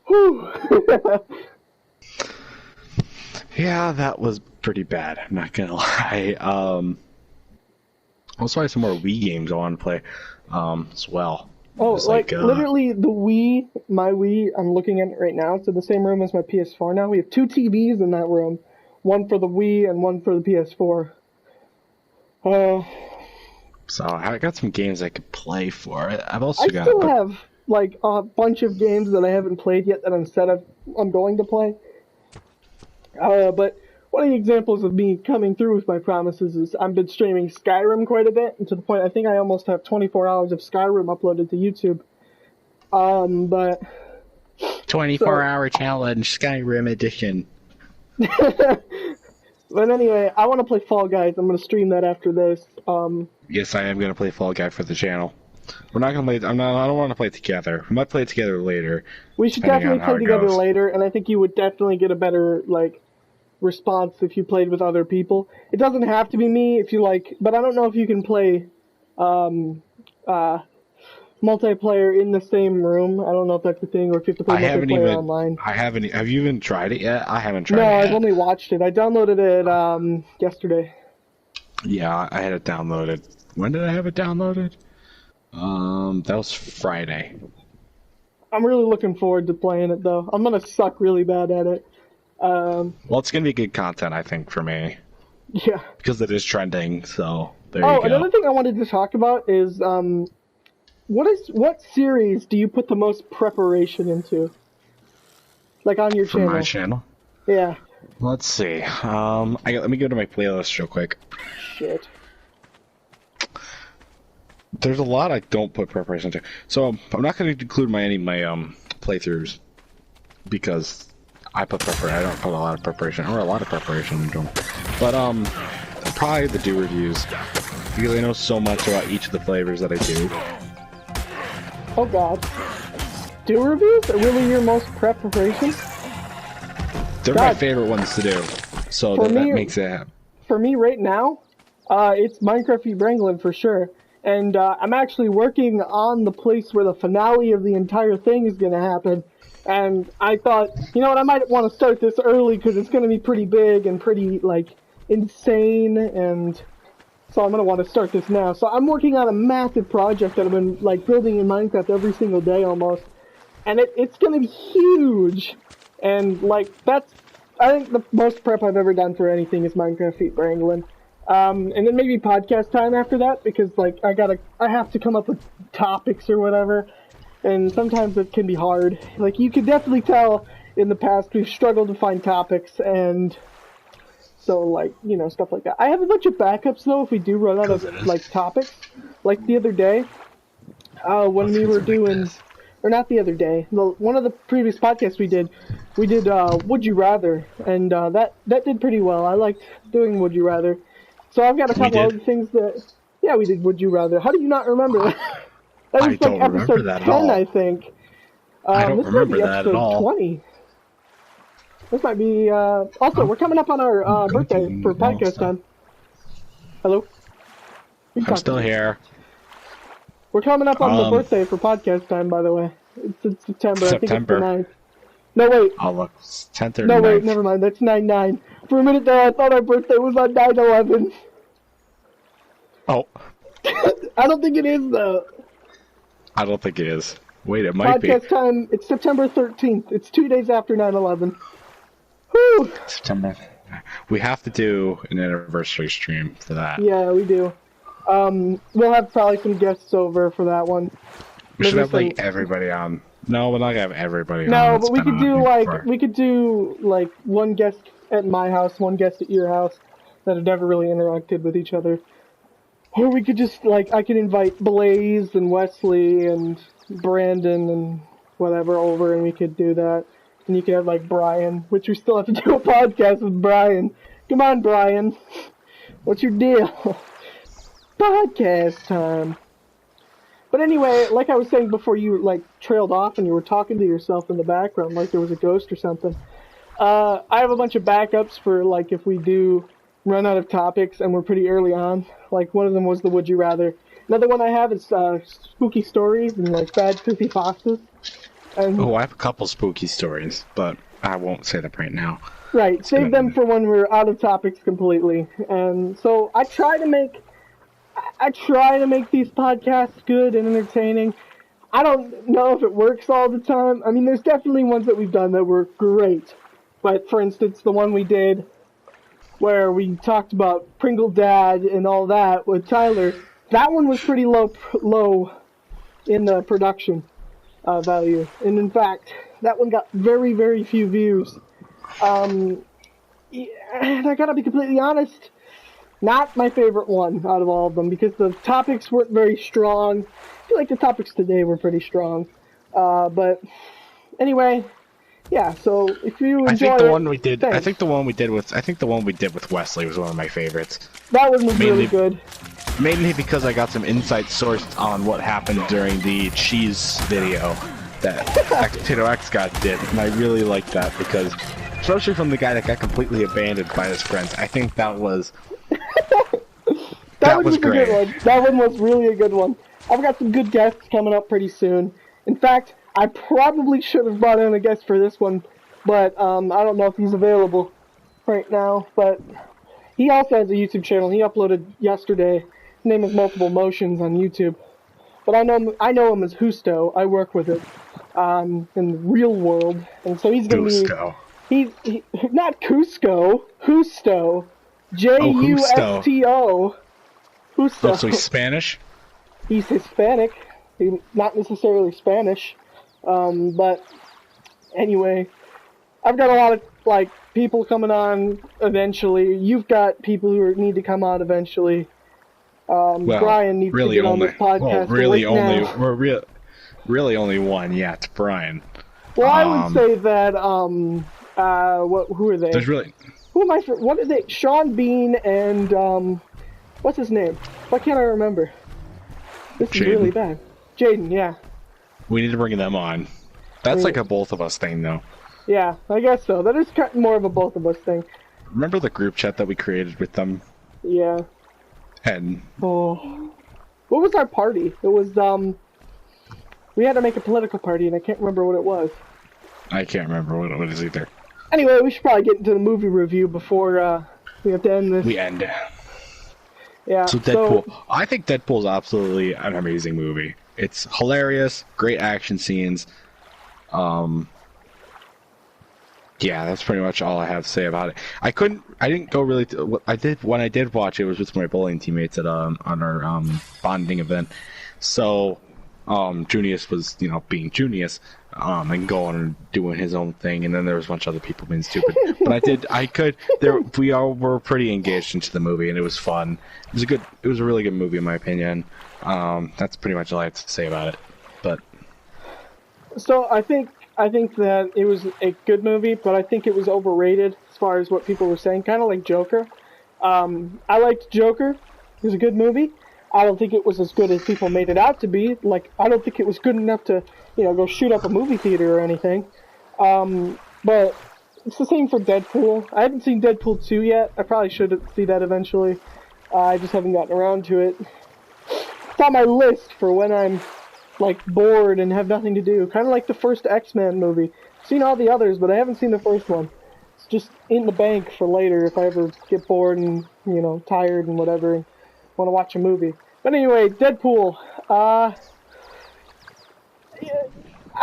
Speaker 1: whew.
Speaker 2: Yeah, that was pretty bad, I'm not gonna lie. Also, I have some more Wii games I want to play, as well.
Speaker 1: Oh, literally, the Wii, my Wii, I'm looking at it right now. It's in the same room as my PS4 now. We have 2 TVs in that room. One for the Wii and one for the PS4.
Speaker 2: So, I got some games I could play for it. I
Speaker 1: still have, like, a bunch of games that I haven't played yet that I'm going to play. But one of the examples of me coming through with my promises is I've been streaming Skyrim quite a bit, and to the point I think I almost have 24 hours of Skyrim uploaded to YouTube. But
Speaker 2: 24-hour challenge, Skyrim edition.
Speaker 1: But anyway, I want to play Fall Guys. I'm going to stream that after this.
Speaker 2: Yes, I am going to play Fall Guy for the channel. We're not going to play. I don't want to play it together. We might play it together later.
Speaker 1: We should definitely play together later, and I think you would definitely get a better response if you played with other people. It doesn't have to be me if you like, but I don't know if you can play multiplayer in the same room. I don't know if that's the thing, or if you have to play multiplayer online.
Speaker 2: Have you even tried it yet? I haven't tried it
Speaker 1: yet.
Speaker 2: No,
Speaker 1: I've only watched it. I downloaded it yesterday.
Speaker 2: Yeah, I had it downloaded. When did I have it downloaded? That was Friday.
Speaker 1: I'm really looking forward to playing it, though. I'm gonna suck really bad at it.
Speaker 2: Well, it's gonna be good content, I think, for me.
Speaker 1: Yeah.
Speaker 2: Because it is trending, so there you go.
Speaker 1: Another thing I wanted to talk about is what series do you put the most preparation into? Like on your channel?
Speaker 2: For my channel?
Speaker 1: Yeah.
Speaker 2: Let's see. Let me go to my playlist real quick.
Speaker 1: Shit.
Speaker 2: There's a lot I don't put preparation into. So I'm not going to include my playthroughs because I don't put a lot of preparation into them. But probably the do reviews because I know so much about each of the flavors that I do.
Speaker 1: Oh God. Do reviews are really your most preparation?
Speaker 2: They're my favorite ones to do. So that makes it happen.
Speaker 1: For me right now, it's Minecraft v. Pringleson for sure. And I'm actually working on the place where the finale of the entire thing is going to happen. And I thought, you know what, I might want to start this early because it's going to be pretty big and pretty, insane. And so I'm going to want to start this now. So I'm working on a massive project that I've been, building in Minecraft every single day almost. And it's going to be huge. And, that's, I think the most prep I've ever done for anything is Minecraft v. Pringleson. And then maybe podcast time after that, because, I have to come up with topics or whatever, and sometimes it can be hard. You can definitely tell in the past we've struggled to find topics, and so, stuff like that. I have a bunch of backups, though, if we do run out of, topics. Like the other day, when we were doing or not the other day. One of the previous podcasts we did Would You Rather, and that did pretty well. I liked doing Would You Rather. So I've got a couple other things that, yeah, we did Would You Rather. How do you not remember that? That was
Speaker 2: I don't remember
Speaker 1: episode
Speaker 2: that
Speaker 1: 10,
Speaker 2: at all.
Speaker 1: I think.
Speaker 2: I don't remember that at
Speaker 1: episode
Speaker 2: all.
Speaker 1: 20. This might be, also, we're coming up on our birthday for podcast time. Hello?
Speaker 2: I'm still here.
Speaker 1: We're coming up on the birthday for podcast time, by the way. It's in September. I think it's the 9th. No, wait.
Speaker 2: Oh, look. It's 10th or 9th.
Speaker 1: No, wait, never mind. That's 9/9. For a minute there, I thought our birthday was on 9/11.
Speaker 2: Oh.
Speaker 1: I don't think it is, though.
Speaker 2: I don't think it is. Wait, it might be.
Speaker 1: Podcast time, it's September 13th. It's 2 days after 9/11. Whew.
Speaker 2: September. We have to do an anniversary stream for that.
Speaker 1: Yeah, we do. We'll have probably some guests over for that one.
Speaker 2: We should have, like, everybody on. No, we're not gonna have everybody on.
Speaker 1: No, but we could do, like, one guest at my house, one guest at your house that have never really interacted with each other. Or we could just, like, I could invite Blaze and Wesley and Brandon and whatever over, and we could do that. And you could have, like, Brian, which we still have to do a podcast with Brian. Come on, Brian. What's your deal? Podcast time. But anyway, like I was saying before you, like, trailed off and you were talking to yourself in the background like there was a ghost or something. I have a bunch of backups for, like, if we do run out of topics and we're pretty early on. Like, one of them was the Would You Rather. Another one I have is spooky stories and, like, bad creepy pastas.
Speaker 2: Oh, I have a couple spooky stories, but I won't say them right now.
Speaker 1: Right, save them for when we're out of topics completely. And so I try to make these podcasts good and entertaining. I don't know if it works all the time. I mean, there's definitely ones that we've done that were great. But, for instance, the one we did where we talked about Pringle Dad and all that with Tyler, that one was pretty low in the production value. And, in fact, that one got very, very few views. And I gotta be completely honest, not my favorite one out of all of them, because the topics weren't very strong. I feel like the topics today were pretty strong. But anyway, yeah, so if you enjoy
Speaker 2: I think the one we did with Wesley was one of my favorites.
Speaker 1: That one was really good.
Speaker 2: Mainly because I got some insight sourced on what happened during the cheese video that Potato X God did, and I really liked that because, especially from the guy that got completely abandoned by his friends, I think that was that was great.
Speaker 1: A good one. That one was really a good one. I've got some good guests coming up pretty soon. In fact, I probably should have brought in a guest for this one, but I don't know if he's available right now. But he also has a YouTube channel. He uploaded yesterday. His name is Multiple Motions on YouTube. But I know him as Husto. I work with it in the real world, and so he's gonna be he not Cusco, Husto, Justo. Husto.
Speaker 2: Oh, so he's Spanish?
Speaker 1: He's Hispanic. He's not necessarily Spanish. But anyway, I've got a lot of, like, people coming on eventually. You've got people who need to come on eventually. Brian needs to get on this podcast.
Speaker 2: Well, really only one. Yeah, it's Brian.
Speaker 1: Well, I would say that, who are they?
Speaker 2: There's really...
Speaker 1: Who am I for? What are they? Sean Bean and, what's his name? Why can't I remember? This is really bad. Jaden, yeah.
Speaker 2: We need to bring them on. That's like a both of us thing, though.
Speaker 1: Yeah, I guess so. That is kind of more of a both of us thing.
Speaker 2: Remember the group chat that we created with them?
Speaker 1: Yeah.
Speaker 2: And...
Speaker 1: Oh. What was our party? It was, we had to make a political party, and I can't remember what it was.
Speaker 2: I can't remember what it is either.
Speaker 1: Anyway, we should probably get into the movie review before, we have to end this.
Speaker 2: We end.
Speaker 1: Yeah.
Speaker 2: So Deadpool. I think Deadpool's absolutely an amazing movie. It's hilarious, great action scenes. Yeah, that's pretty much all I have to say about it. I didn't go really. When I did watch it, was with my bowling teammates at on our bonding event. So, Junius was being Junius, and going and doing his own thing, and then there was a bunch of other people being stupid. But we all were pretty engaged into the movie, and it was fun. It was a really good movie in my opinion. That's pretty much all I have to say about it. But
Speaker 1: So I think that it was a good movie, but I think it was overrated as far as what people were saying. Kind of like Joker. I liked Joker. It was a good movie. I don't think it was as good as people made it out to be. Like, I don't think it was good enough to, go shoot up a movie theater or anything. But it's the same for Deadpool. I haven't seen Deadpool 2 yet. I probably should see that eventually. I just haven't gotten around to it. It's on my list for when I'm, like, bored and have nothing to do. Kind of like the first X-Men movie. I've seen all the others, but I haven't seen the first one. It's just in the bank for later if I ever get bored and, tired and whatever, and want to watch a movie. But anyway, Deadpool. We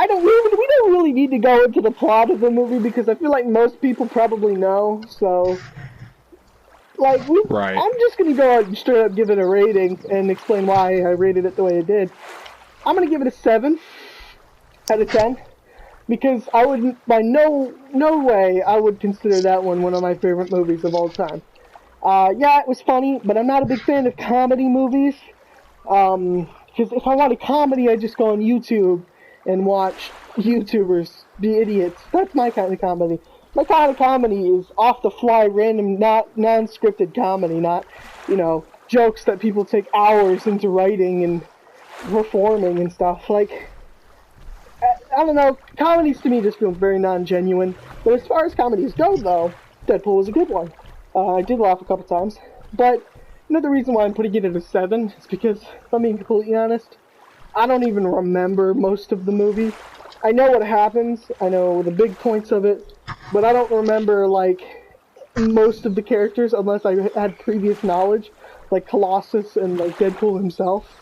Speaker 1: don't really need to go into the plot of the movie because I feel like most people probably know, so... Like,
Speaker 2: Right.
Speaker 1: I'm just going to go out and straight up give it a rating and explain why I rated it the way I did. I'm going to give it a 7 out of 10 because I would, by no way, I would consider that one of my favorite movies of all time. Yeah, it was funny, but I'm not a big fan of comedy movies. Because if I want a comedy, I just go on YouTube and watch YouTubers be idiots. That's my kind of comedy. My kind of comedy is off-the-fly, random, non-scripted comedy, not, jokes that people take hours into writing and performing and stuff. Like, I don't know, comedies to me just feel very non-genuine. But as far as comedies go, though, Deadpool was a good one. I did laugh a couple times. But another reason why I'm putting it at a 7 is because, if I'm being completely honest, I don't even remember most of the movie. I know what happens, I know the big points of it, but I don't remember, like, most of the characters unless I had previous knowledge, like Colossus and, like, Deadpool himself.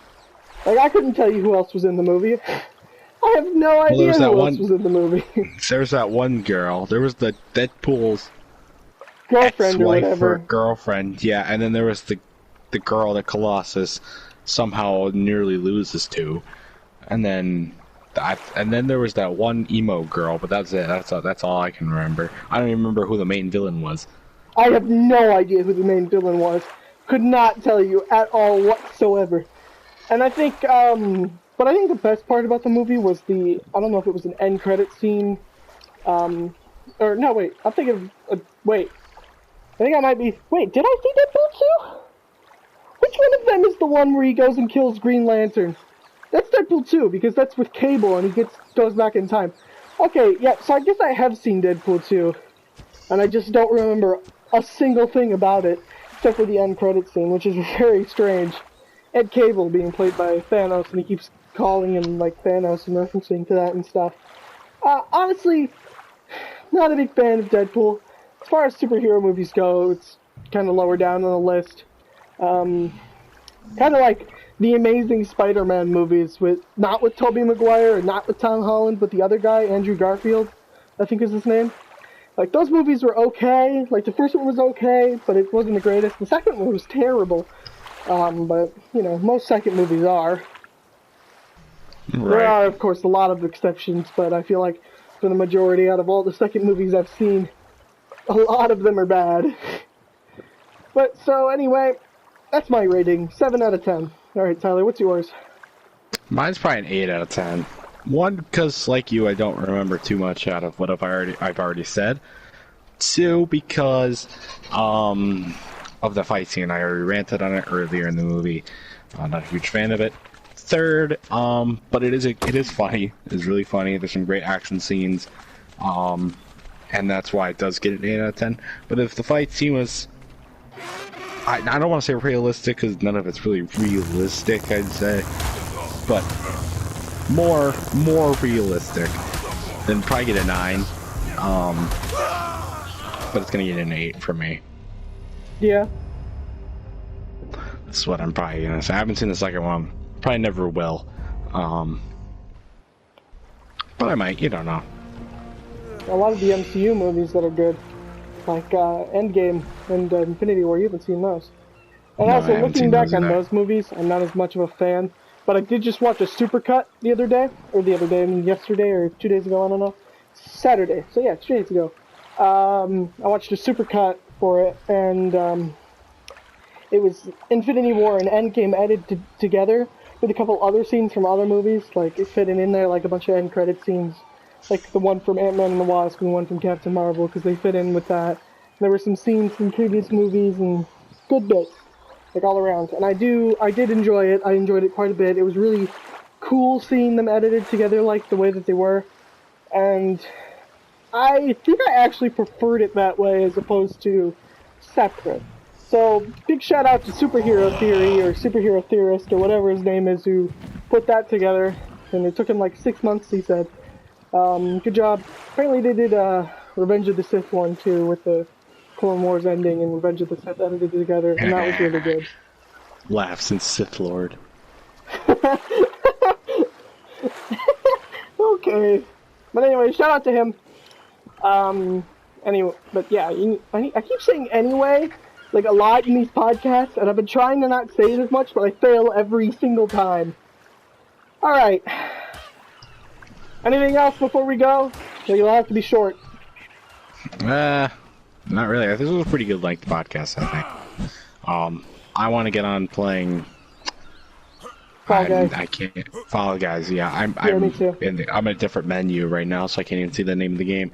Speaker 1: Like, I couldn't tell you who else was in the movie. I have no idea who else was in the movie.
Speaker 2: There's that one girl. There was the Deadpool's
Speaker 1: girlfriend or whatever.
Speaker 2: Girlfriend, yeah, and then there was the girl that Colossus somehow nearly loses to, and then there was that one emo girl, but that's it. That's all I can remember. I don't even remember who the main villain was. I
Speaker 1: have no idea who the main villain was. Could not tell you at all whatsoever. And I think, but I think the best part about the movie was I don't know if it was an end credit scene, or no, wait, I'm thinking of, I think I might be, did I see Deadpool 2? Which one of them is the one where he goes and kills Green Lantern? That's Deadpool 2, because that's with Cable, and he goes back in time. Okay, yeah, so I guess I have seen Deadpool 2, and I just don't remember a single thing about it, except for the end credit scene, which is very strange. Ed Cable being played by Thanos, and he keeps calling him, like, Thanos and referencing to that and stuff. Honestly, not a big fan of Deadpool. As far as superhero movies go, it's kind of lower down on the list. Kind of like the Amazing Spider-Man movies, not with Tobey Maguire and not with Tom Holland, but the other guy, Andrew Garfield, I think is his name. Like, those movies were okay. Like, the first one was okay, but it wasn't the greatest. The second one was terrible. But, most second movies are. Right. There are, of course, a lot of exceptions, but I feel like for the majority out of all the second movies I've seen, a lot of them are bad. But, so, anyway, that's my rating. 7 out of 10. Alright, Tyler, what's yours?
Speaker 2: Mine's probably an 8 out of 10. One, because, like you, I don't remember too much out of what I've already said. Two, because, of the fight scene. I already ranted on it earlier in the movie. I'm not a huge fan of it. Third, but it is funny. It's really funny. There's some great action scenes. And that's why it does get an 8 out of 10. But if the fight scene was... I don't want to say realistic, because none of it's really realistic, I'd say. But more realistic, then probably get a 9. But it's going to get an 8 for me.
Speaker 1: Yeah.
Speaker 2: That's what I'm probably going to say. I haven't seen the second one. Probably never will. But I might, you don't know.
Speaker 1: A lot of the MCU movies that are good, like Endgame and Infinity War, you haven't seen those. And
Speaker 2: No,
Speaker 1: also, looking back on those movies, I'm not as much of a fan. But I did just watch a supercut the other day, yesterday or 2 days ago, I don't know. Saturday, so yeah, 2 days ago. I watched a supercut for it, and it was Infinity War and Endgame edited together, with a couple other scenes from other movies, like it fitting in there, like a bunch of end credit scenes, like the one from Ant-Man and the Wasp and the one from Captain Marvel, because they fit in with that. There were some scenes from previous movies and good bits, like all around. And I did enjoy it. I enjoyed it quite a bit. It was really cool seeing them edited together like the way that they were. And I think I actually preferred it that way as opposed to separate. So, big shout out to Superhero Theory, or Superhero Theorist, or whatever his name is, who put that together. And it took him like 6 months, he said. Good job. Apparently they did Revenge of the Sith one too, with the Clone Wars ending and Revenge of the Sith edited together, and that was really good.
Speaker 2: Laughs and Sith Lord.
Speaker 1: Okay. But anyway, shout out to him. Anyway, but yeah, I keep saying anyway, like a lot in these podcasts, and I've been trying to not say it as much, but I fail every single time. Alright. Anything else before we go? You'll have to be short.
Speaker 2: Not really. This was a pretty good length podcast, I think. I want to get on playing
Speaker 1: Fall Guys.
Speaker 2: I can't. Fall Guys, yeah. I'm
Speaker 1: me too.
Speaker 2: I'm in a different menu right now, so I can't even see the name of the game.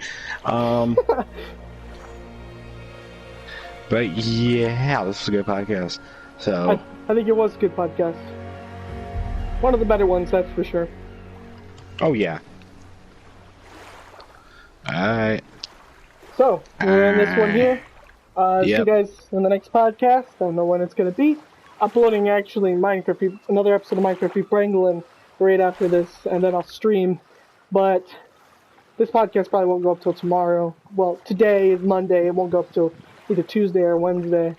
Speaker 2: But yeah, this was a good podcast. So
Speaker 1: I think it was a good podcast. One of the better ones, that's for sure.
Speaker 2: Oh yeah. Alright.
Speaker 1: So, we're in this one here. See you guys in the next podcast. I don't know when it's going to be. Uploading actually another episode of Minecraft Pringleson right after this, and then I'll stream. But this podcast probably won't go up till tomorrow. Well, today is Monday. It won't go up till either Tuesday or Wednesday.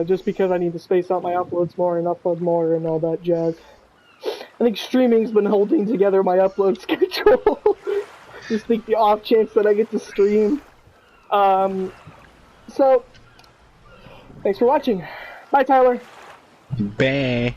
Speaker 1: Just because I need to space out my uploads more and upload more and all that jazz. I think streaming's been holding together my upload schedule. Just think the off chance that I get to stream. So, thanks for watching. Bye, Tyler.
Speaker 2: Bye.